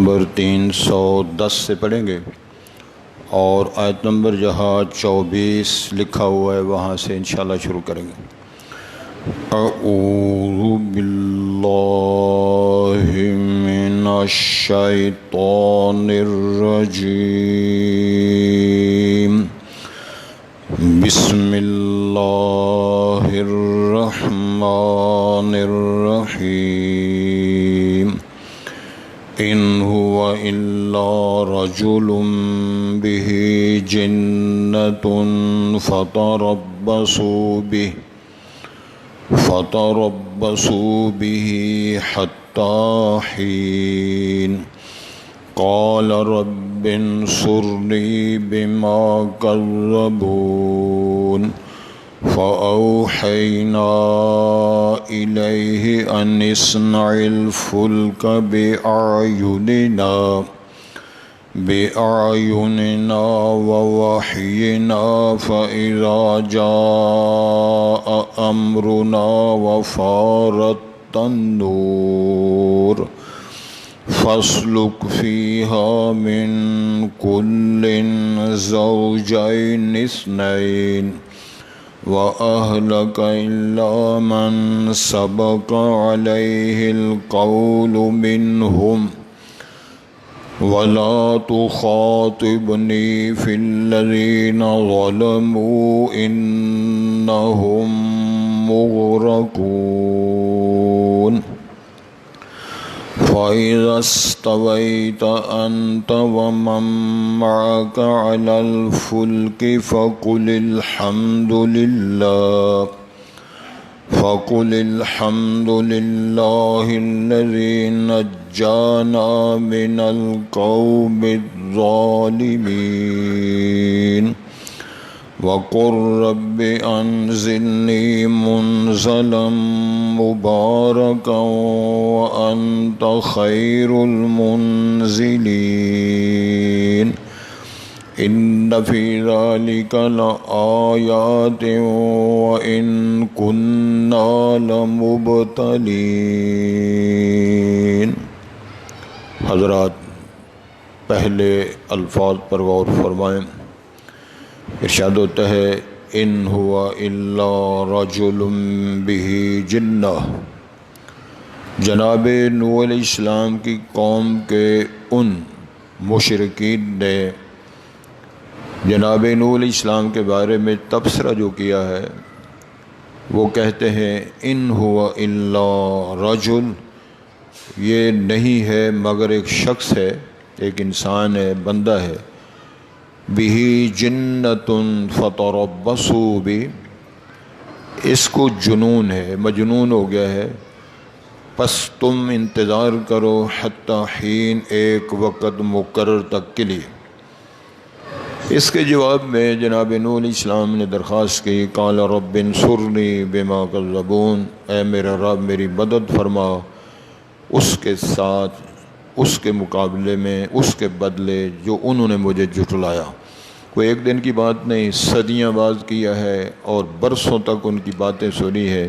Number 310 سے پڑھیں گے، اور آیت نمبر جہاں 24 لکھا ہوا ہے وہاں سے انشاءاللہ شروع کریں گے۔ اعوذ باللہ من الشیطان الرجیم، بسم اللہ الرحمن الرحیم۔ ان هو الا رجل به جنۃ فتربصوا به حتى حين قال رب انصرني بما كذبون فأوحينا إليه أن اصنع الفلك بأعيننا ووحينا فإذا جاء أمرنا وفارت النور فاسلك فيها من كل زوجين اثنين وأهلك إلا من سبق عليه القول منهم ولا تخاطبني في الذين ظلموا إنهم مغرقون فإذا استويت أنت ومن معك على الفلك فقل الحمد لله الذي نجانا من القوم الظالمين وقل رب أنزلني منزلا مباركا وأنت خير المنزلين إن في ذلك لآيات وإن كنا لمبتلين۔ حضرات پہلے الفاظ پر غور فرمائیں۔ ارشاد ہوتا ہے ان ہوا الا رجل بہ جنہ۔ جناب نوح علیہ السلام کی قوم کے ان مشرکین نے جناب نوح علیہ السلام کے بارے میں تبصرہ جو کیا ہے وہ کہتے ہیں ان ہوا الا رجل، یہ نہیں ہے مگر ایک شخص ہے، ایک انسان ہے، بندہ ہے، بہ جنۃ فتربصوا بہ، اس کو جنون ہے، مجنون ہو گیا ہے، پس تم انتظار کرو حتی حین، ایک وقت مقرر تک کے لیے۔ اس کے جواب میں جناب نوح علیہ السلام نے درخواست کی، قال رب انصرنی بما کذبون، اے میرا رب میری مدد فرما اس کے ساتھ، اس کے مقابلے میں، اس کے بدلے جو انہوں نے مجھے جھٹلایا۔ کوئی ایک دن کی بات نہیں، صدیاں باز کیا ہے اور برسوں تک ان کی باتیں سنی ہے۔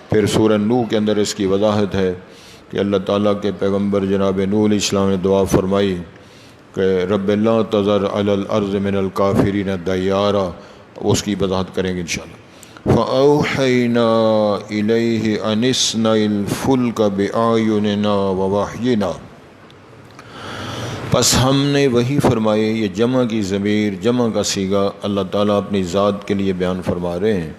پھر سورہ نوح کے اندر اس کی وضاحت ہے کہ اللہ تعالیٰ کے پیغمبر جناب نوح علیہ السلام نے دعا فرمائی کہ رب لا تذر علی الارض من الکافرین دیارا، اس کی وضاحت کریں گے انشاءاللہ۔ فَأَوْحَيْنَا إِلَيْهِ أَنِ اصْنَعِ الْفُلْكَ بِأَعْيُنِنَا وَوَحْيِنَا، پس ہم نے وہی فرمائے، یہ جمع کی ضمیر، جمع کا صیغہ اللہ تعالیٰ اپنی ذات کے لیے بیان فرما رہے ہیں۔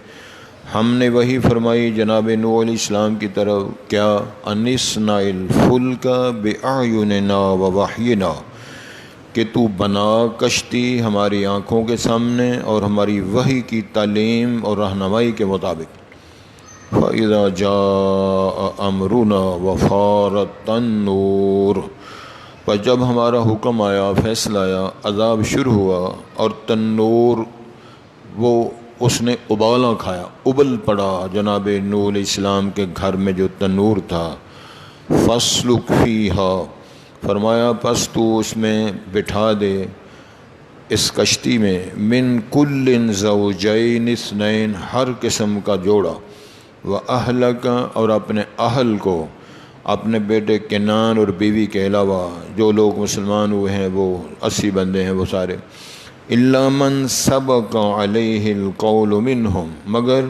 ہم نے وہی فرمائی جناب نوح علیہ السلام کی طرف، کیا أَنِ اصْنَعِ الْفُلْكَ بِأَعْيُنِنَا وَوَحْيِنَا، کہ تو بنا کشتی ہماری آنکھوں کے سامنے اور ہماری وحی کی تعلیم اور رہنمائی کے مطابق۔ فَإِذَا جَاءَ أَمْرُنَا وَفَارَتِ النُّورُ، پر جب ہمارا حکم آیا، فیصلہ آیا، عذاب شروع ہوا اور تنور وہ اس نے ابالا کھایا، ابل پڑا جناب نوح علیہ السلام کے گھر میں جو تنور تھا۔ فَاسْلُكْ فِيهَا، فرمایا پس تو اس میں بٹھا دے، اس کشتی میں، من کل زوجین اثنین، ہر قسم کا جوڑا، و اہلک، اور اپنے اہل کو، اپنے بیٹے کنان اور بیوی کے علاوہ جو لوگ مسلمان ہوئے ہیں وہ 80 بندے ہیں، وہ سارے الا من سبق علیہ القول منہم، مگر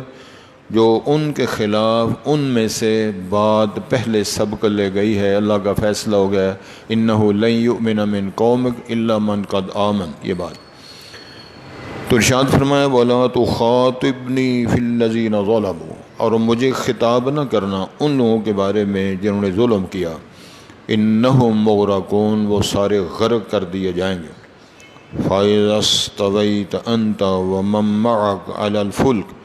جو ان کے خلاف ان میں سے بات پہلے سبق لے گئی ہے، اللہ کا فیصلہ ہو گیا انہ لن یؤمن من قومک الا من قد آمن، یہ بات تو ارشاد فرمایا وَلَا تُخَاطِبْنِي فِي الَّذِينَ ظَلَمُوا، اور مجھے خطاب نہ کرنا ان لوگوں کے بارے میں جنہوں نے ظلم کیا، اِنَّهُمْ مُغْرَقُونَ، وہ سارے غرق کر دیے جائیں گے۔ فَإِذَا اسْتَوَيْتَ أَنْتَ وَمَن مَّعَكَ عَلَى الْفُلْكِ،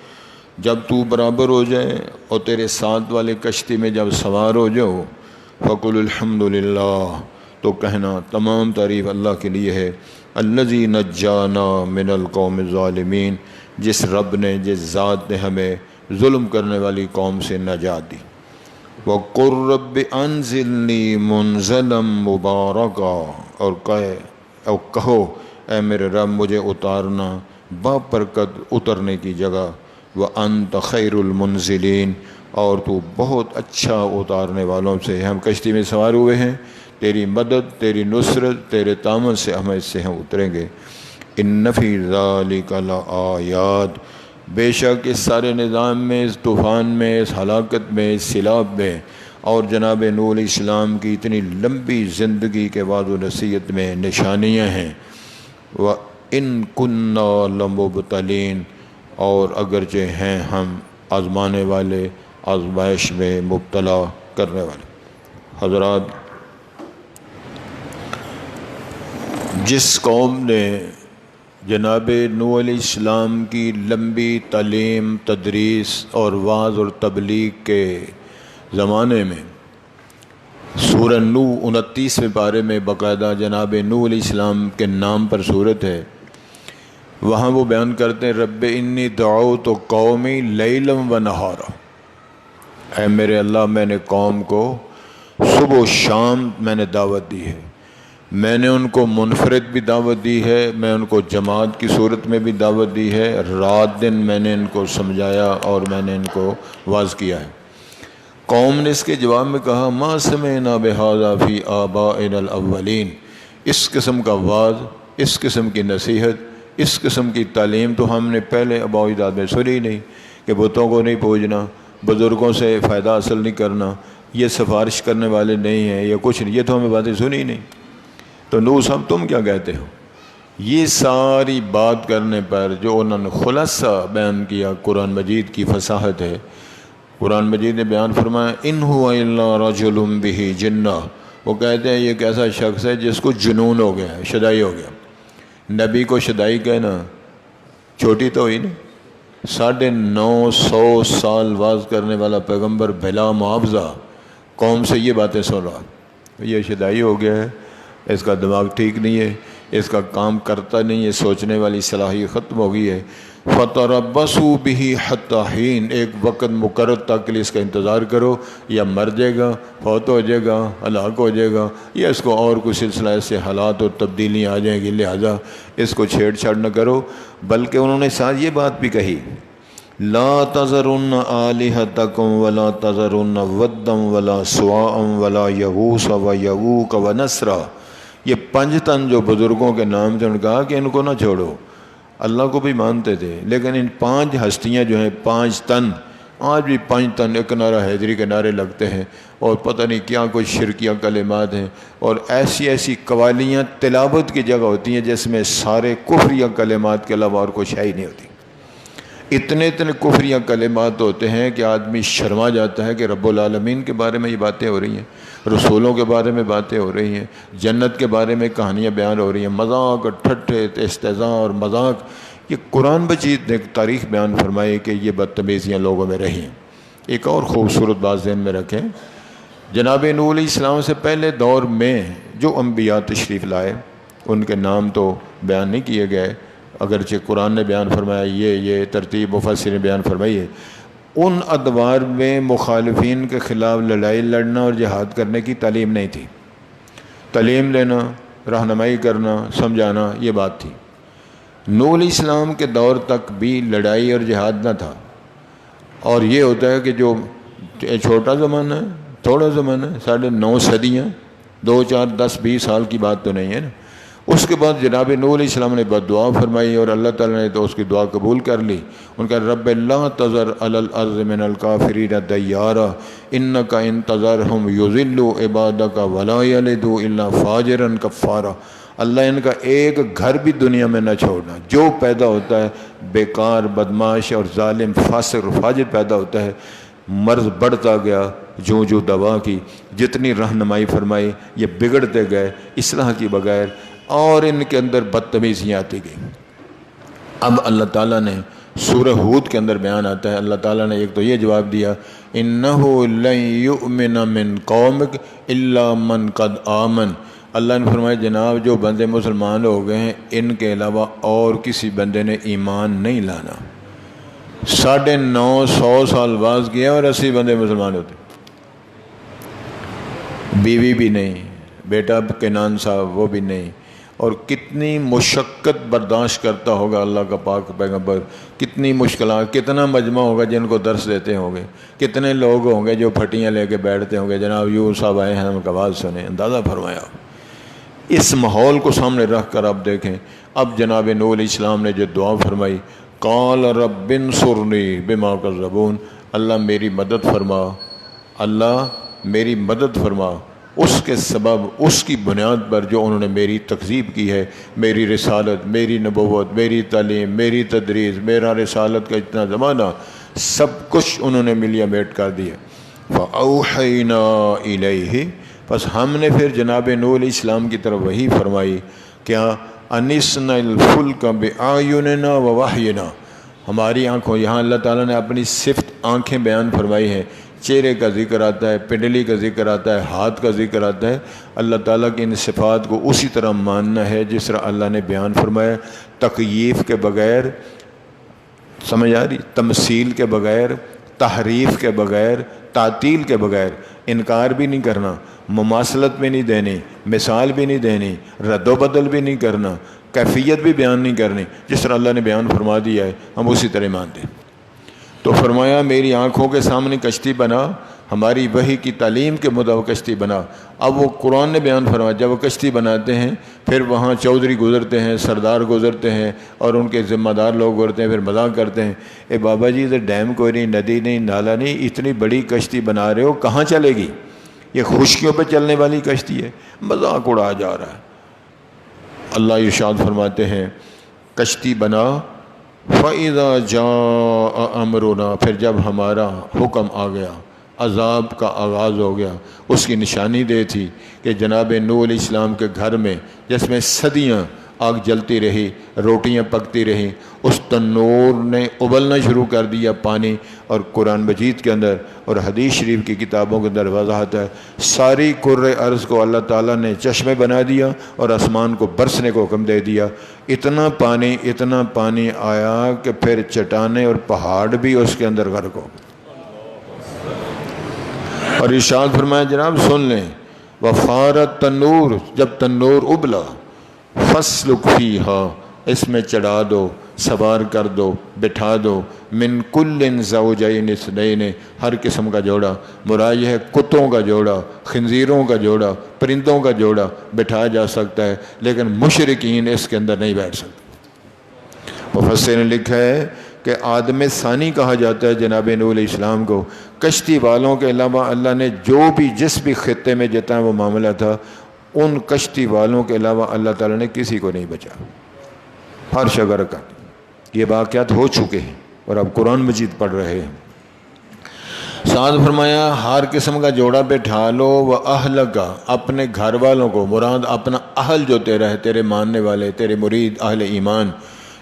جب تو برابر ہو جائے اور تیرے ساتھ والے کشتی میں جب سوار ہو جاؤ، فَقُلِ الْحَمْدُ لِلَّهِ، تو کہنا تمام تعریف اللہ کے لیے ہے، الذی نجانا من القوم الظالمین، جس رب نے، جس ذات نے ہمیں ظلم کرنے والی قوم سے نجات دی۔ وَقُلْ رَبِّ أَنزِلْنِي مُنزَلًا مُبَارَكًا، اور کہو اے میرے رب مجھے اتارنا بابرکت اترنے کی جگہ، وَأَنْتَ خَيْرُ الْمُنزِلِينَ، اور تو بہت اچھا اتارنے والوں سے۔ ہم کشتی میں سوار ہوئے ہیں، تیری مدد، تیری نصرت، تیرے تعاون سے ہم اس سے ہم اتریں گے۔ ان فی ذالک لآیات، بے شک اس سارے نظام میں، اس طوفان میں، اس ہلاکت میں، اس سیلاب میں، اور جناب نوح علیہ السلام کی اتنی لمبی زندگی کے وعظ و نصیحت میں نشانیاں ہیں۔ وَإِن كُنَّا لَمُبْتَلِينَ، اور اگرچہ ہیں ہم آزمانے والے، آزمائش میں مبتلا کرنے والے۔ حضرات، جس قوم نے جناب نوح علیہ السلام کی لمبی تعلیم، تدریس اور وعظ اور تبلیغ کے زمانے میں، سورہ نوح 29ویں پارے میں باقاعدہ جناب نوح علیہ السلام کے نام پر صورت ہے، وہاں وہ بیان کرتے ہیں رب انی دعوت قومی لیلا و نہارا، اے میرے اللہ میں نے قوم کو صبح و شام میں نے دعوت دی ہے، میں نے ان کو منفرد بھی دعوت دی ہے، میں ان کو جماعت کی صورت میں بھی دعوت دی ہے، رات دن میں نے ان کو سمجھایا اور میں نے ان کو واعظ کیا ہے۔ قوم نے اس کے جواب میں کہا ما سمعنا بہذا فی آبائنا الاولین، اس قسم کا واعظ، اس قسم کی نصیحت، اس قسم کی تعلیم تو ہم نے پہلے آباء و اجداد میں سنی نہیں، کہ بتوں کو نہیں پوجنا، بزرگوں سے فائدہ حاصل نہیں کرنا، یہ سفارش کرنے والے نہیں ہیں، یہ کچھ نہیں، یہ تو ہمیں باتیں سنی نہیں۔ تو نوح صاحب تم کیا کہتے ہو؟ یہ ساری بات کرنے پر جو انہوں نے خلاصہ بیان کیا، قرآن مجید کی فصاحت ہے۔ قرآن مجید نے بیان فرمایا ان هو الا رجل به جنہ، وہ کہتے ہیں یہ ایک ایسا شخص ہے جس کو جنون ہو گیا ہے، شدائی ہو گیا۔ نبی کو شدائی کہنا چھوٹی تو ہوئی نہیں، 950 سال واعظ کرنے والا پیغمبر بلا معاوضہ قوم سے یہ باتیں سن رہا، یہ شدائی ہو گیا ہے، اس کا دماغ ٹھیک نہیں ہے، اس کا کام کرتا نہیں ہے، سوچنے والی صلاحیت ختم ہو گئی ہے۔ فَتَرَبَّصُوا بِهِ حَتَّى حِينٍ، ایک وقت مقرر تک کے لیے اس کا انتظار کرو، یا مر جائے گا، فوت ہو جائے گا، ہلاک ہو جائے گا، یا اس کو اور کوئی سلسلہ ایسے حالات اور تبدیلیاں آ جائیں گی، لہذا اس کو چھیڑ چھاڑ نہ کرو۔ بلکہ انہوں نے ساتھ یہ بات بھی کہی لا تذرن آلہتکم ولا تذرن ودم ولا سواء ولا یغوث ویعوق ونسرا، یہ 5 تن جو بزرگوں کے نام تھے، انہوں نے کہا کہ ان کو نہ چھوڑو، اللہ کو بھی مانتے تھے، لیکن ان 5 ہستیاں جو ہیں، 5 تن، آج بھی 5 تن ایک نعرہ حیدری کے نعرے لگتے ہیں، اور پتہ نہیں کیا کچھ شرکیہ کلمات ہیں، اور ایسی ایسی قوالیاں تلاوت کی جگہ ہوتی ہیں جس میں سارے کفریہ کلمات کے علاوہ اور کچھ ہے ہی نہیں ہوتی۔ اتنے کفریہ کلمات ہوتے ہیں کہ آدمی شرما جاتا ہے کہ رب العالمین کے بارے میں یہ باتیں ہو رہی ہیں، رسولوں کے بارے میں باتیں ہو رہی ہیں، جنت کے بارے میں کہانیاں بیان ہو رہی ہیں، مذاق اور ٹھٹھے استہزاء اور مذاق۔ یہ قرآن مجید نے ایک تاریخ بیان فرمائی کہ یہ بدتمیزیاں لوگوں میں رہی ہیں۔ ایک اور خوبصورت بات ذہن میں رکھیں، جناب نوح علیہ السلام سے پہلے دور میں جو انبیاء تشریف لائے ان کے نام تو بیان نہیں کیے گئے، اگرچہ قرآن نے بیان فرمایا، یہ ترتیب مفسر نے بیان فرمائی ہے۔ ان ادوار میں مخالفین کے خلاف لڑائی لڑنا اور جہاد کرنے کی تعلیم نہیں تھی، تعلیم لینا، رہنمائی کرنا، سمجھانا، یہ بات تھی۔ نوح علیہ السلام کے دور تک بھی لڑائی اور جہاد نہ تھا، اور یہ ہوتا ہے کہ جو چھوٹا زمانہ ہے، تھوڑا زمانہ ہے، 9.5 صدیاں، 2 4 10 20 سال کی بات تو نہیں ہے نا۔ اس کے بعد جناب نوح علیہ السلام نے بد دعا فرمائی اور اللہ تعالیٰ نے تو اس کی دعا قبول کر لی۔ ان کا رب لا تذر علی الارض من الکافرین دیارا انک ان تذرہم یضلوا عبادک ولا یلدوا الا فاجرا کفارا۔ اللہ ان کا ایک گھر بھی دنیا میں نہ چھوڑنا، جو پیدا ہوتا ہے بیکار، بدماش اور ظالم، فاسق اور فاجر پیدا ہوتا ہے۔ مرض بڑھتا گیا، جو دوا کی، جتنی رہنمائی فرمائی، یہ بگڑتے گئے اصلاح کی بغیر، اور ان کے اندر بدتمیزیاں آتی گئیں۔ اب اللہ تعالیٰ نے سورہ ہود کے اندر بیان آتا ہے، اللہ تعالیٰ نے ایک تو یہ جواب دیا اِنَّهُ لَن يُؤْمِنَ مِن قَوْمِكَ إِلَّا مَن قَدْ آمَنَ۔ اللہ نے فرمایا جناب جو بندے مسلمان ہو گئے ہیں ان کے علاوہ اور کسی بندے نے ایمان نہیں لانا۔ 950 سال بعد کیا اور 80 بندے مسلمان ہوتے، بیوی بھی نہیں، بیٹا کنان صاحب وہ بھی نہیں، اور کتنی مشقت برداشت کرتا ہوگا اللہ کا پاک پیغمبر، کتنی مشکلات، کتنا مجمع ہوگا جن کو درس دیتے ہوں گے، کتنے لوگ ہوں گے جو پھٹیاں لے کے بیٹھتے ہوں گے، جناب یوں صاحب آئے ہیں ہم کی آواز سنیں۔ اندازہ فرمایا اس ماحول کو سامنے رکھ کر اب دیکھیں، اب جناب نوح علیہ السلام نے جو دعا فرمائی، قال رب انصرنی بما کذبون، اللہ میری مدد فرما، اللہ میری مدد فرما اس کے سبب، اس کی بنیاد پر جو انہوں نے میری تکذیب کی ہے، میری رسالت، میری نبوت، میری تعلیم، میری تدریس، میرا رسالت کا اتنا زمانہ، سب کچھ انہوں نے ملیا میٹ کر دیا۔ فَأَوْحَيْنَا إِلَيْهِ، بس ہم نے پھر جناب نوح علیہ السلام کی طرف وہی فرمائی، کیا اَنِسْنَا الْفُلْكَ بِأَعْيُنِنَا وَوَحْيِنَا، ہماری آنکھوں، یہاں اللہ تعالیٰ نے اپنی صفت آنکھیں بیان فرمائی ہیں، چہرے کا ذکر آتا ہے، پنڈلی کا ذکر آتا ہے، ہاتھ کا ذکر آتا ہے، اللہ تعالیٰ کی ان صفات کو اسی طرح ماننا ہے جس طرح اللہ نے بیان فرمایا، تکییف کے بغیر، سمجھ آ رہی، تمثیل کے بغیر، تحریف کے بغیر، تعطیل کے بغیر، انکار بھی نہیں کرنا، مماثلت بھی نہیں دینی، مثال بھی نہیں دینی، رد و بدل بھی نہیں کرنا، کیفیت بھی بیان نہیں کرنی، جس طرح اللہ نے بیان فرما دیا ہے ہم اسی طرح مانتے ہیں۔ تو فرمایا میری آنکھوں کے سامنے کشتی بنا، ہماری وحی کی تعلیم کے مطابق کشتی بنا۔ اب وہ قرآن نے بیان فرمایا جب وہ کشتی بناتے ہیں پھر وہاں چودھری گزرتے ہیں، سردار گزرتے ہیں اور ان کے ذمہ دار لوگ گزرتے ہیں، پھر مذاق کرتے ہیں، اے بابا جی ادھر ڈیم کوئی نہیں، ندی نہیں، نالا نہیں، اتنی بڑی کشتی بنا رہے ہو کہاں چلے گی؟ یہ خشکیوں پہ چلنے والی کشتی ہے، مذاق اڑایا جا رہا ہے۔ اللہ ارشاد فرماتے ہیں کشتی بنا، فَإِذَا جَاءَ أَمْرُنَا، پھر جب ہمارا حکم آ گیا، عذاب کا آغاز ہو گیا۔ اس کی نشانی دے تھی کہ جناب نوح علیہ السلام کے گھر میں جس میں صدیاں آگ جلتی رہی، روٹیاں پکتی رہیں، اس تنور نے ابلنا شروع کر دیا پانی، اور قرآن مجید کے اندر اور حدیث شریف کی کتابوں کے اندر وضاحت ہے، ساری کرۂ ارض کو اللہ تعالیٰ نے چشمے بنا دیا اور آسمان کو برسنے کو حکم دے دیا۔ اتنا پانی آیا کہ پھر چٹانیں اور پہاڑ بھی اس کے اندر غرق ہو گئے۔ اور ارشاد فرمایا جناب سن لیں، وفارت تنور، جب تنور ابلا، فَاسْلُكْ فِيهَا، اس میں چڑھا دو، سوار کر دو، بٹھا دو، من کل زوجین اثنین، ہر قسم کا جوڑا، مراد یہ ہے کتوں کا جوڑا، خنزیروں کا جوڑا، پرندوں کا جوڑا بٹھایا جا سکتا ہے، لیکن مشرکین اس کے اندر نہیں بیٹھ سکتے۔ مفسر نے لکھا ہے کہ آدم ثانی کہا جاتا ہے جناب نوح علیہ السلام کو۔ کشتی والوں کے علاوہ اللہ نے جو بھی جس بھی خطے میں جتنا وہ معاملہ تھا، ان کشتی والوں کے علاوہ اللہ تعالیٰ نے کسی کو نہیں بچا، ہر شگر کا۔ یہ واقعات ہو چکے ہیں اور اب قرآن مجید پڑھ رہے ہیں۔ ساتھ فرمایا ہر قسم کا جوڑا بٹھا لو، وَأَهْلَكَ، اپنے گھر والوں کو، مراد اپنا اہل جو تیرا ہے، تیرے ماننے والے، تیرے مرید، اہل ایمان،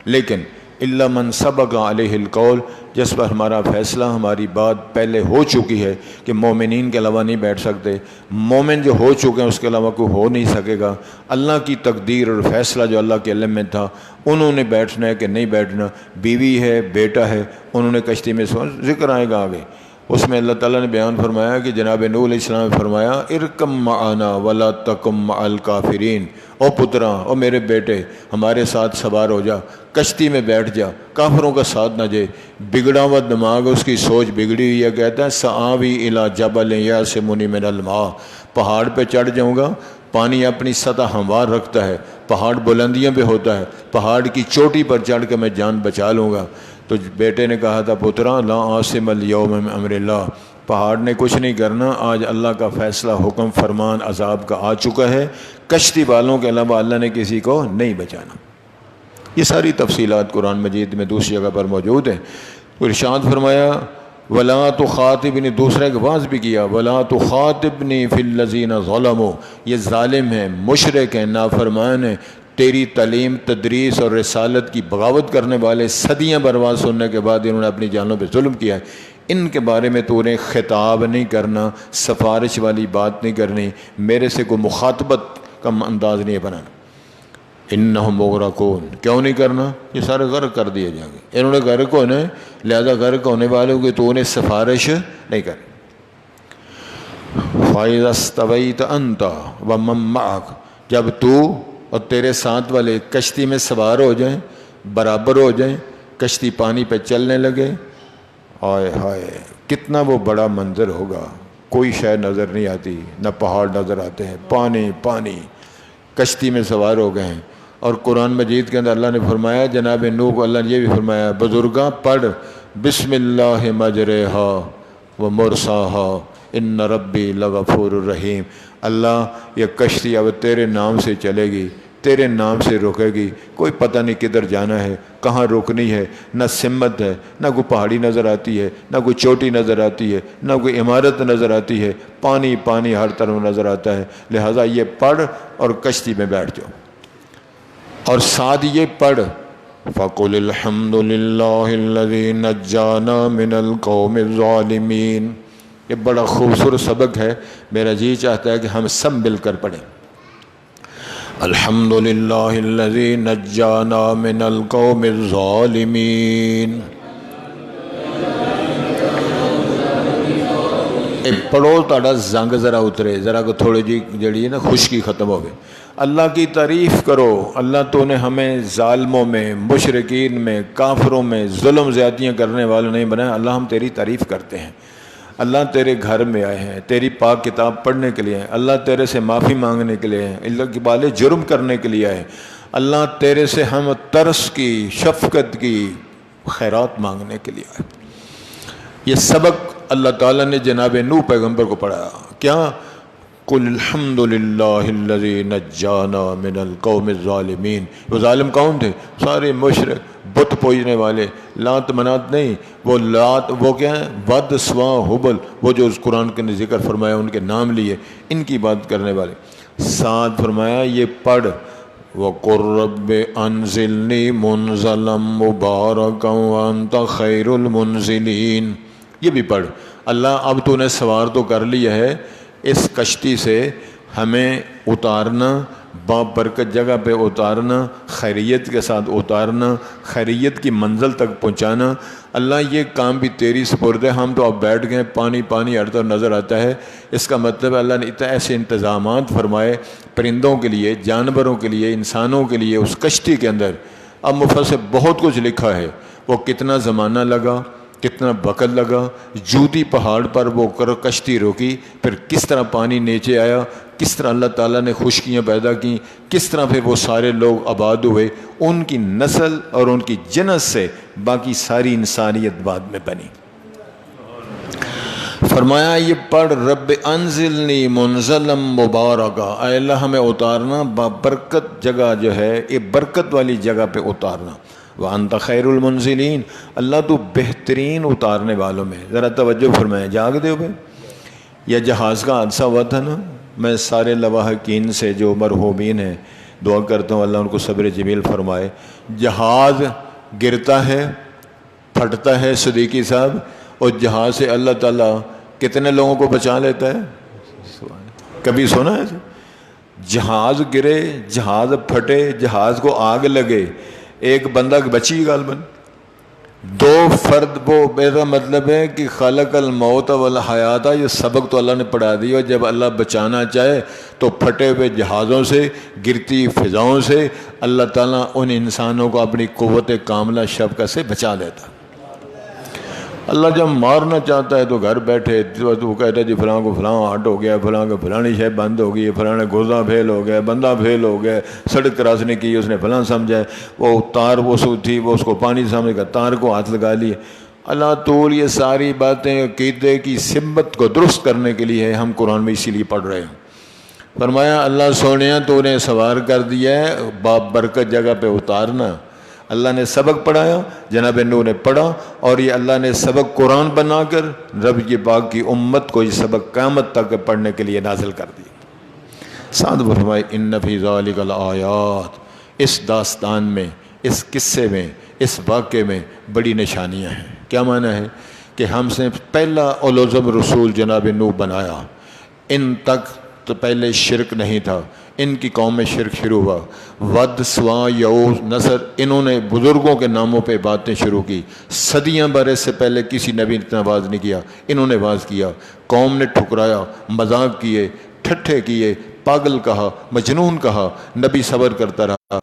لیکن إِلَّا مَنْ سَبَقَ عَلَيْهِ الْقَوْلُ، جس پر ہمارا فیصلہ، ہماری بات پہلے ہو چکی ہے کہ مومنین کے علاوہ نہیں بیٹھ سکتے، مومن جو ہو چکے ہیں اس کے علاوہ کوئی ہو نہیں سکے گا۔ اللہ کی تقدیر اور فیصلہ جو اللہ کے علم میں تھا، انہوں نے بیٹھنا ہے کہ نہیں بیٹھنا، بیوی ہے، بیٹا ہے، انہوں نے کشتی میں ذکر آئے گا آگے، اس میں اللہ تعالیٰ نے بیان فرمایا کہ جناب نوح علیہ السلام نے فرمایا ارکم معنا ولا تکم مع الکافرین، او پترا، او میرے بیٹے، ہمارے ساتھ سوار ہو جا، کشتی میں بیٹھ جا، کافروں کا ساتھ نہ دے۔ بگڑا ہوا دماغ، اس کی سوچ بگڑی ہوئی ہے، کہتا ہے سآوی الی جبل یعصمنی من الماء، پہاڑ پہ چڑھ جاؤں گا، پانی اپنی سطح ہموار رکھتا ہے، پہاڑ بلندیاں پہ ہوتا ہے، پہاڑ کی چوٹی پر چڑھ کے میں جان بچا لوں گا۔ تو بیٹے نے کہا تھا پترا لا عاصم اليوم من امر اللہ، پہاڑ نے کچھ نہیں کرنا، آج اللہ کا فیصلہ، حکم، فرمان عذاب کا آ چکا ہے، کشتی والوں کے علاوہ اللہ نے کسی کو نہیں بچانا۔ یہ ساری تفصیلات قرآن مجید میں دوسری جگہ پر موجود ہیں۔ ارشاد فرمایا ولا تخاطبنی، دوسرے کے واضح بھی کیا ولا تخاطبنی فی الذین ظلموا، یہ ظالم ہیں، مشرک ہیں، نافرمان ہیں، تیری تعلیم، تدریس اور رسالت کی بغاوت کرنے والے، صدیاں برباد سننے کے بعد انہوں نے اپنی جانوں پہ ظلم کیا ہے، ان کے بارے میں تو انہیں خطاب نہیں کرنا، سفارش والی بات نہیں کرنی، میرے سے کوئی مخاطبت کا انداز نہیں بنانا۔ انہم مغرقون، کیوں نہیں کرنا؟ یہ سارے غرق کر دیے جائیں گے، انہوں نے غرق ہونا ہے، لہذا غرق ہونے والوں کی تو انہیں سفارش نہیں کرنی۔ فَإِذَا اسْتَوَيْتَ أَنْتَ وَمَن مَّعَكَ، جب تو اور تیرے ساتھ والے کشتی میں سوار ہو جائیں، برابر ہو جائیں، کشتی پانی پہ چلنے لگے، آئے ہائے کتنا وہ بڑا منظر ہوگا، کوئی شے نظر نہیں آتی، نہ پہاڑ نظر آتے ہیں، پانی پانی، کشتی میں سوار ہو گئے ہیں۔ اور قرآن مجید کے اندر اللہ نے فرمایا، جناب نوح کو اللہ نے یہ بھی فرمایا بزرگاں پڑھ بسم اللہ مجرہا و مرساہا ان ربی لغفور الرحیم، اللہ یہ کشتی اب تیرے نام سے چلے گی، تیرے نام سے رکے گی، کوئی پتہ نہیں کدھر جانا ہے، کہاں رکنی ہے، نہ سمت ہے، نہ کوئی پہاڑی نظر آتی ہے، نہ کوئی چوٹی نظر آتی ہے، نہ کوئی عمارت نظر آتی ہے، پانی پانی ہر طرف نظر آتا ہے، لہٰذا یہ پڑھ اور کشتی میں بیٹھ جاؤ۔ اور ساتھ یہ پڑھ فَقُلِ الْحَمْدُ لِلَّهِ الَّذِي نَجَّانَا مِنَ الْقَوْمِ الظَّالِمِينَ۔ یہ بڑا خوبصورت سبق ہے، میرا جی چاہتا ہے کہ ہم سب مل کر پڑھیں الحمد للہ الذی نجانا من القوم الظالمین۔ پڑھو تاڑا زنگ ذرا اترے، ذرا کو تھوڑی جی جڑی ہے نا خشکی ختم ہو گئی۔ اللہ کی تعریف کرو، اللہ تو نے ہمیں ظالموں میں، مشرکین میں، کافروں میں، ظلم زیادتیاں کرنے والوں نہیں بنایا، اللہ ہم تیری تعریف کرتے ہیں۔ اللہ تیرے گھر میں آئے ہیں، تیری پاک کتاب پڑھنے کے لیے، اللہ تیرے سے معافی مانگنے کے لیے، اللہ کے بالے جرم کرنے کے لیے آئے، اللہ تیرے سے ہم ترس کی، شفقت کی خیرات مانگنے کے لیے آئے۔ یہ سبق اللہ تعالیٰ نے جناب نوح پیغمبر کو پڑھایا، کیا؟ قُلِ الْحَمْدُ لِلَّهِ الَّذِي نَجَّانَا مِنَ الْقَوْمِ الظَّالِمِينَ۔ وہ ظالم کون تھے؟ سارے مشرک، بت پوجنے والے، لات منات نہیں، وہ لات، وہ کیا ہے؟ ود، سوا، حبل، وہ جو اس قرآن کے ذکر فرمایا ان کے نام لیے، ان کی بات کرنے والے۔ ساتھ فرمایا یہ پڑھ وَقُلْ رَبِّ أَنزِلْنِي مُنزَلًا مُبَارَكًا وَأَنْتَ خَيْرُ الْمُنزِلِينَ۔ یہ بھی پڑھ، اللہ اب تو نے سوار تو کر لیا ہے، اس کشتی سے ہمیں اتارنا، بابرکت جگہ پہ اتارنا، خیریت کے ساتھ اتارنا، خیریت کی منزل تک پہنچانا، اللہ یہ کام بھی تیری سپرد ہے۔ ہم تو اب بیٹھ گئے، پانی پانی ہر طرف نظر آتا ہے، اس کا مطلب ہے اللہ نے اتنے ایسے انتظامات فرمائے پرندوں کے لیے، جانوروں کے لیے، انسانوں کے لیے اس کشتی کے اندر۔ اب مفسر بہت کچھ لکھا ہے، وہ کتنا زمانہ لگا، کتنا وقت لگا، جوتی پہاڑ پر وہ کشتی روکی، پھر کس طرح پانی نیچے آیا، کس طرح اللہ تعالیٰ نے خشکیاں پیدا کیں، کس طرح پھر وہ سارے لوگ آباد ہوئے، ان کی نسل اور ان کی جنس سے باقی ساری انسانیت بعد میں بنی۔ فرمایا یہ پڑھ رب انزلنی منزلا مبارکا، اے اللہ ہمیں اتارنا بابرکت جگہ جو ہے، یہ برکت والی جگہ پہ اتارنا۔ وَأَنْتَ خَيْرُ الْمُنزِلِينَ، اللہ تو بہترین اتارنے والوں میں۔ ذرا توجہ فرمائیں، جاگ دے ہوئے یہ جہاز کا حادثہ ہوا تھا نا، میں سارے لواحقین سے جو مرحومین ہیں دعا کرتا ہوں اللہ ان کو صبر جمیل فرمائے۔ جہاز گرتا ہے، پھٹتا ہے صدیقی صاحب، اور جہاز سے اللہ تعالیٰ کتنے لوگوں کو بچا لیتا ہے؟ کبھی سنا ہے؟ جہاز گرے، جہاز پھٹے، جہاز کو آگ لگے، ایک بندہ بچی غالباً، دو فرد، وہ میرا مطلب ہے کہ خلق الموت والحیات، یہ سبق تو اللہ نے پڑھا دیا. جب اللہ بچانا چاہے تو پھٹے ہوئے جہازوں سے، گرتی فضاؤں سے اللہ تعالیٰ ان انسانوں کو اپنی قوت کاملہ شفقت سے بچا دیتا. اللہ جب مارنا چاہتا ہے تو گھر بیٹھے وہ کہتا ہے جی فلاں کو فلاں ہارٹ ہو گیا، فلاں کو فلانی شے بند ہو گئی، فلاں گردہ پھیل ہو گیا، بندہ پھیل ہو گیا، سڑک کراس نہیں کی اس نے فلاں سمجھا ہے، وہ تار وہ سو تھی وہ اس کو پانی سمجھ کر تار کو ہاتھ لگا لیے. اللہ طول یہ ساری باتیں عقیدے کی سمت کو درست کرنے کے لیے ہم قرآن میں اسی لیے پڑھ رہے ہیں. فرمایا اللہ سونیا تو انہیں سوار کر دیا ہے باب برکت جگہ پہ اتارنا. اللہ نے سبق پڑھایا، جناب نوح نے پڑھا، اور یہ اللہ نے سبق قرآن بنا کر رب کی پاک کی امت کو یہ سبق قیامت تک پڑھنے کے لیے نازل کر دیا. ساتھ فرمائے ان فی ذالک الآیات، اس داستان میں، اس قصے میں، اس واقعے میں بڑی نشانیاں ہیں. کیا معنی ہے کہ ہم سے پہلا اولوزم رسول جناب نوح بنایا. ان تک تو پہلے شرک نہیں تھا، ان کی قوم میں شرک شروع ہوا. ود، سوا، یعوث، نصر، انہوں نے بزرگوں کے ناموں پہ باتیں شروع کی. صدیاں برس سے پہلے کسی نبی نے اتنا واز نہیں کیا، انہوں نے واز کیا. قوم نے ٹھکرایا، مذاق کیے، ٹھٹھے کیے، پاگل کہا، مجنون کہا. نبی صبر کرتا رہا،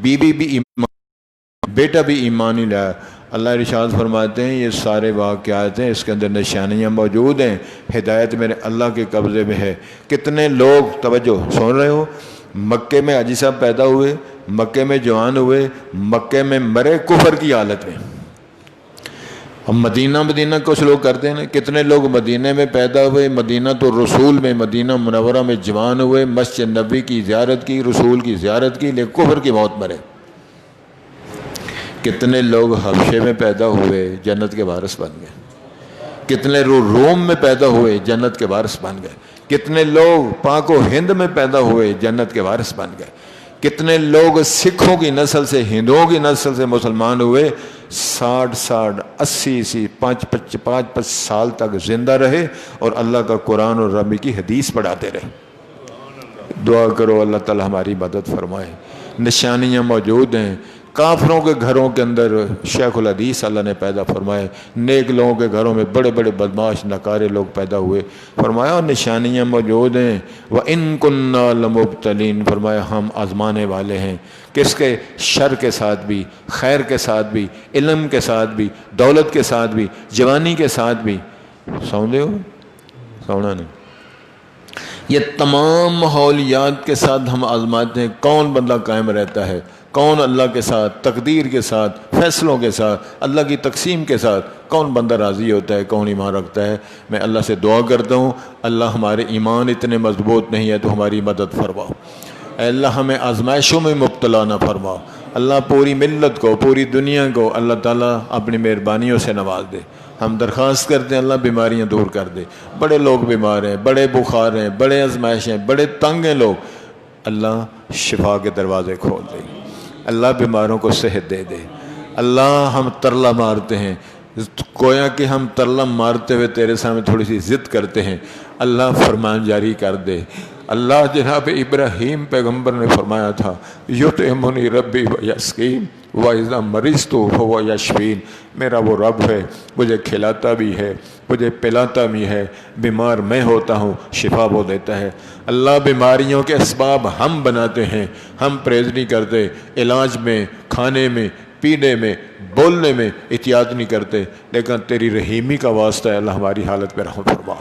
بیوی بھی ایمان، بیٹا بھی ایمان ہی لایا. اللہ ارشاد فرماتے ہیں یہ سارے واقعات ہیں، اس کے اندر نشانیاں موجود ہیں. ہدایت میرے اللہ کے قبضے میں ہے. کتنے لوگ، توجہ سن رہے ہو، مکے میں حاجی صاحب پیدا ہوئے، مکے میں جوان ہوئے، مکے میں مرے کفر کی حالت میں. اب مدینہ کچھ لوگ کرتے ہیں نا، کتنے لوگ مدینہ میں پیدا ہوئے، مدینہ تو رسول میں، مدینہ منورہ میں جوان ہوئے، مسجد نبی کی زیارت کی، رسول کی زیارت کی، لیکن کفر کی موت مرے. کتنے لوگ حبشے میں پیدا ہوئے، جنت کے وارث بن گئے. کتنے روم میں پیدا ہوئے، جنت کے وارث بن گئے. کتنے لوگ پاک و ہند میں پیدا ہوئے، جنت کے وارث بن گئے. کتنے لوگ سکھوں کی نسل سے، ہندوؤں کی نسل سے مسلمان ہوئے، 60 80 5 سال تک زندہ رہے اور اللہ کا قرآن اور ربی کی حدیث پڑھاتے رہے. دعا کرو اللہ تعالی ہماری مدد فرمائے. نشانیاں موجود ہیں. کافروں کے گھروں کے اندر شیخ الحدیث اللہ نے پیدا فرمائے، نیک لوگوں کے گھروں میں بڑے بڑے بدماش نکارے لوگ پیدا ہوئے. فرمایا اور نشانیاں موجود ہیں. وَإِن كُنَّا لَمُبْتَلِينَ، فرمایا ہم آزمانے والے ہیں. کس کے؟ شر کے ساتھ بھی، خیر کے ساتھ بھی، علم کے ساتھ بھی، دولت کے ساتھ بھی، جوانی کے ساتھ بھی. سوندے ہو؟ سونا نہیں. یہ تمام ماحولیات کے ساتھ ہم آزماتے ہیں. کون بندہ قائم رہتا ہے؟ کون اللہ کے ساتھ، تقدیر کے ساتھ، فیصلوں کے ساتھ، اللہ کی تقسیم کے ساتھ کون بندہ راضی ہوتا ہے، کون ایمان رکھتا ہے؟ میں اللہ سے دعا کرتا ہوں اللہ ہمارے ایمان اتنے مضبوط نہیں ہے تو ہماری مدد فرماؤ. اے اللہ ہمیں آزمائشوں میں مبتلا نہ فرماؤ. اللہ پوری ملت کو، پوری دنیا کو اللہ تعالیٰ اپنی مہربانیوں سے نواز دے. ہم درخواست کرتے ہیں اللہ بیماریاں دور کر دے. بڑے لوگ بیمار ہیں، بڑے بخار ہیں، بڑے آزمائش ہیں، بڑے تنگ ہیں لوگ. اللہ شفا کے دروازے کھول دے. اللہ بیماروں کو صحت دے دے. اللہ ہم ترلا مارتے ہیں، گویا کہ ہم ترلا مارتے ہوئے تیرے سامنے تھوڑی سی ضد کرتے ہیں. اللہ فرمان جاری کر دے. اللہ جناب ابراہیم پیغمبر نے فرمایا تھا یطعمنی ربی ویسقین وَإِذَا مَرِضْتُ فَهُوَ یشفین. میرا وہ رب ہے، مجھے کھلاتا بھی ہے، مجھے پلاتا بھی ہے. بیمار میں ہوتا ہوں، شفا وہ دیتا ہے. اللہ بیماریوں کے اسباب ہم بناتے ہیں، ہم پرہیز نہیں کرتے. علاج میں، کھانے میں، پینے میں، بولنے میں احتیاط نہیں کرتے. لیکن تیری رحیمی کا واسطہ ہے اللہ ہماری حالت پہ رحم فرما.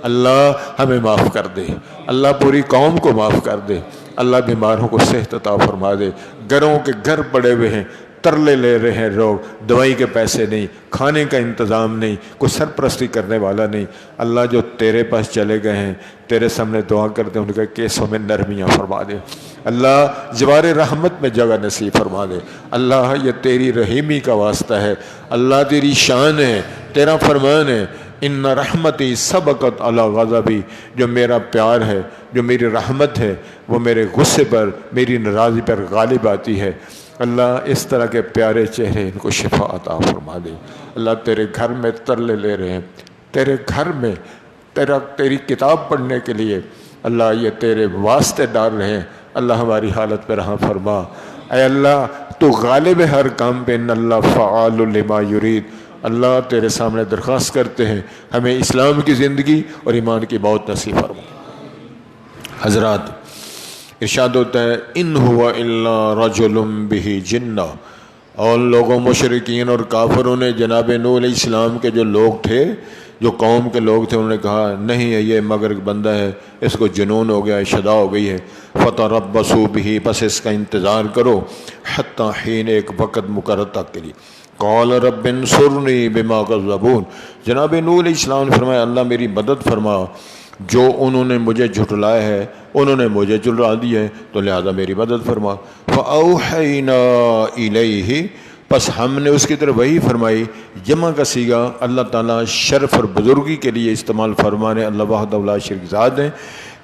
اللہ ہمیں معاف کر دے. اللہ پوری قوم کو معاف کر دے. اللہ بیماروں کو صحت عطا فرما دے. گھروں کے گھر پڑے ہوئے ہیں، ترلے لے رہے ہیں لوگ، دوائی کے پیسے نہیں، کھانے کا انتظام نہیں، کوئی سرپرستی کرنے والا نہیں. اللہ جو تیرے پاس چلے گئے ہیں، تیرے سامنے دعا کرتے ہیں، ان کے کیسوں میں نرمیاں فرما دے. اللہ جوار رحمت میں جگہ نصیب فرما دے. اللہ یہ تیری رحیمی کا واسطہ ہے. اللہ تیری شان ہے، تیرا فرمان ہے ان رحمتی سبقت علی غضبی. جو میرا پیار ہے، جو میری رحمت ہے، وہ میرے غصے پر، میری ناراضی پر غالب آتی ہے. اللہ اس طرح کے پیارے چہرے ان کو شفا عطا فرما دے. اللہ تیرے گھر میں ترلے لے رہے ہیں، تیرے گھر میں تیری کتاب پڑھنے کے لیے اللہ یہ تیرے واسطے ڈال رہے ہیں. اللہ ہماری حالت پہ رحم فرما. اے اللہ تو غالب ہے ہر کام پہ، ان اللہ فعال لما یرید۔ اللہ تیرے سامنے درخواست کرتے ہیں ہمیں اسلام کی زندگی اور ایمان کی موت نصیب فرما۔ حضرات ارشاد ہوتا ہے ان ہوا الا رجل بہ جنہ، اور لوگوں مشرکین اور کافروں نے جناب نوح علیہ السلام کے جو لوگ تھے، جو قوم کے لوگ تھے، انہوں نے کہا نہیں ہے یہ مگر ایک بندہ ہے، اس کو جنون ہو گیا ہے، شدا ہو گئی ہے۔ فتربصوا بہ، بس اس کا انتظار کرو، حتی حین، ایک وقت مقرر تک کے لیے۔ قال رب انصرنی بما کذبون، جناب نوح علیہ السلام نے فرمایا اللہ میری مدد فرما، جو انہوں نے مجھے جھٹلایا ہے انہوں نے مجھے جھٹلا دیا ہے، تو لہذا میری مدد فرما۔ فأوحینا الیہ، پس ہم نے اس کی طرف وحی فرمائی۔ جمع کا صیغہ اللہ تعالیٰ شرف اور بزرگی کے لیے استعمال فرمانے، اللہ وحدہ لا شریک ذات ہے،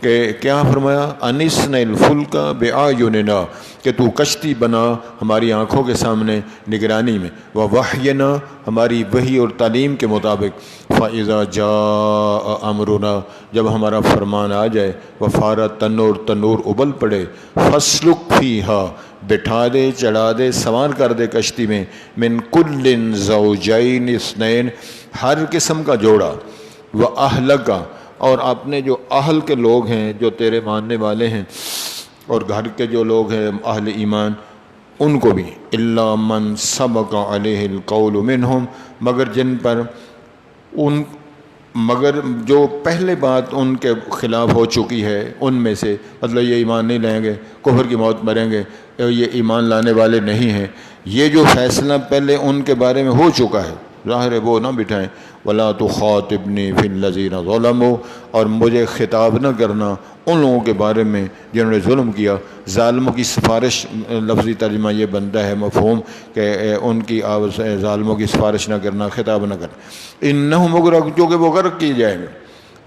کہ کیا فرمایا انسن الفلک بأعیننا، کہ تو کشتی بنا ہماری آنکھوں کے سامنے نگرانی میں، ووحینا، ہماری وحی اور تعلیم کے مطابق، فإذا جاء امرنا، جب ہمارا فرمان آ جائے، وفارت تنور، تنور ابل پڑے، فاسلک فیہا، بٹھا دے، چڑھا دے، سوار کر دے کشتی میں، من کل زوجین اثنین، ہر قسم کا جوڑا، وأہلک، اور اپنے جو اہل کے لوگ ہیں جو تیرے ماننے والے ہیں، اور گھر کے جو لوگ ہیں اہل ایمان، ان کو بھی، الا من سبق علیہ القول منہم، مگر جو پہلے بات ان کے خلاف ہو چکی ہے ان میں سے، مطلب یہ ایمان نہیں لائیں گے، کفر کی موت مریں گے، یہ ایمان لانے والے نہیں ہیں، یہ جو فیصلہ پہلے ان کے بارے میں ہو چکا ہے، ظاہر ہے وہ نہ بٹھائیں۔ ولا تخاطبنی فی الذین ظلموا، اور مجھے خطاب نہ کرنا ان لوگوں کے بارے میں جنہوں نے ظلم کیا۔ ظالموں کی سفارش، لفظی ترجمہ یہ بنتا ہے مفہوم کہ ان کی ظالموں کی سفارش نہ کرنا، خطاب نہ کرنا۔ انہم مغرق، جو کہ وہ غرق کیے جائیں گے۔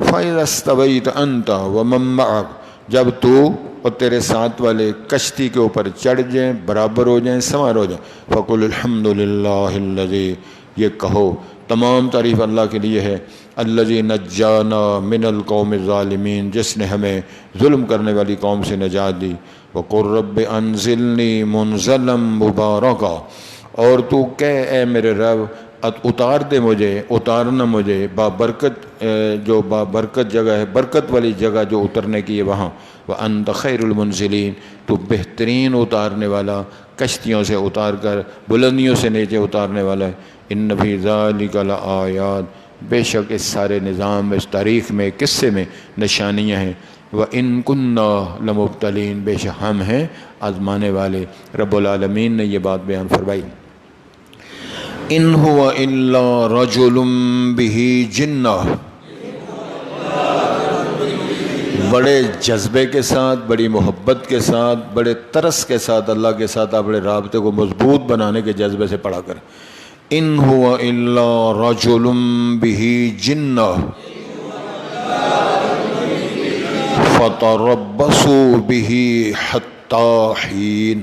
فَإِذَا اسْتَوَيْتَ أَنْتَ وَمَن مَّعَكَ، جب تو اور تیرے ساتھ والے کشتی کے اوپر چڑھ جائیں، برابر ہو جائیں، سوار ہو جائیں، فَقُلِ الْحَمْدُ لِلَّهِ الَّذِي، یہ کہو تمام تعریف اللہ کے لیے ہے، الذی نجانا من القوم الظالمین، جس نے ہمیں ظلم کرنے والی قوم سے نجات دی۔ وقل رب انزلنی منزلا مبارکا، اور تو کہے اے میرے رب اتار دے مجھے، اتارنا مجھے بابرکت، جو بابرکت جگہ ہے، برکت والی جگہ جو اترنے کی ہے وہاں۔ وانت خیر المنزلین، تو بہترین اتارنے والا، کشتیوں سے اتار کر بلندیوں سے نیچے اتارنے والا ہے۔ ان فی ذلک لآیات، بے شک اس سارے نظام، اس تاریخ میں، قصے میں نشانیاں ہیں۔ وَإِن كُنَّا لَمُبْتَلِينَ، بے شک ہم ہیں آزمانے والے۔ رب العالمین نے یہ بات بیان فرمائی۔ ان هو الا رجل به جنہ، بڑے جذبے کے ساتھ، بڑی محبت کے ساتھ، بڑے ترس کے ساتھ اللہ کے ساتھ اپنے رابطے کو مضبوط بنانے کے جذبے سے پڑھا کر۔ ان هو الا رجل به جنہ فتربصوا به حتى حين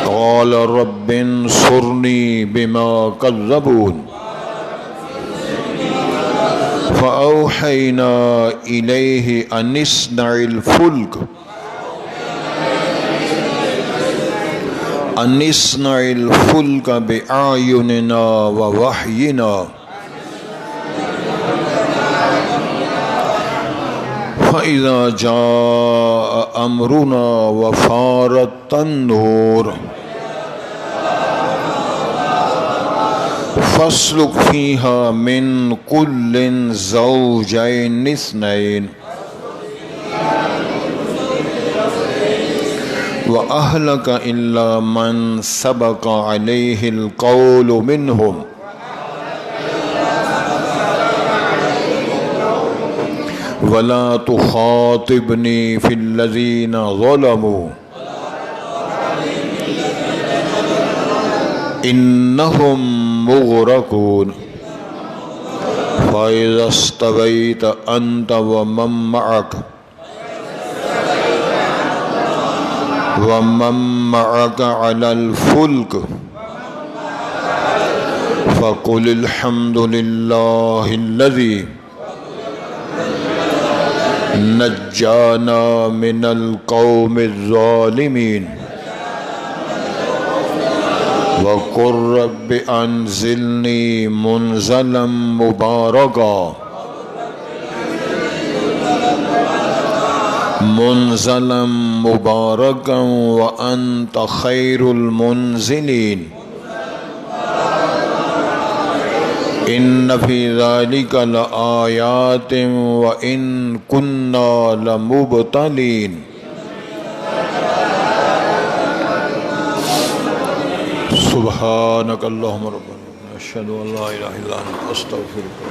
قال رب انصرني بما كذبون فأوحينا إليه أن اصنع الفلك بأعيننا ووحينا فإذا جاء أمرنا وفارت النور فاسلك فيها من كل زوجين اثنين وأهلك إلا من سبق عليه القول منهم ولا تخاطبني في الذين ظلموا إنهم مغرقون فإذا استويت أنت ومن معك على الفلك فقل الحمد لله الذي نجانا من القوم الظالمین وقل رب انزلنی منزلا مبارکا وانت خیر المنزلین ان فی ذلک لآیات وان کنا لمبتلین سبحانک اللہم ربنا اشہد ان لا الہ الا انت استغفرک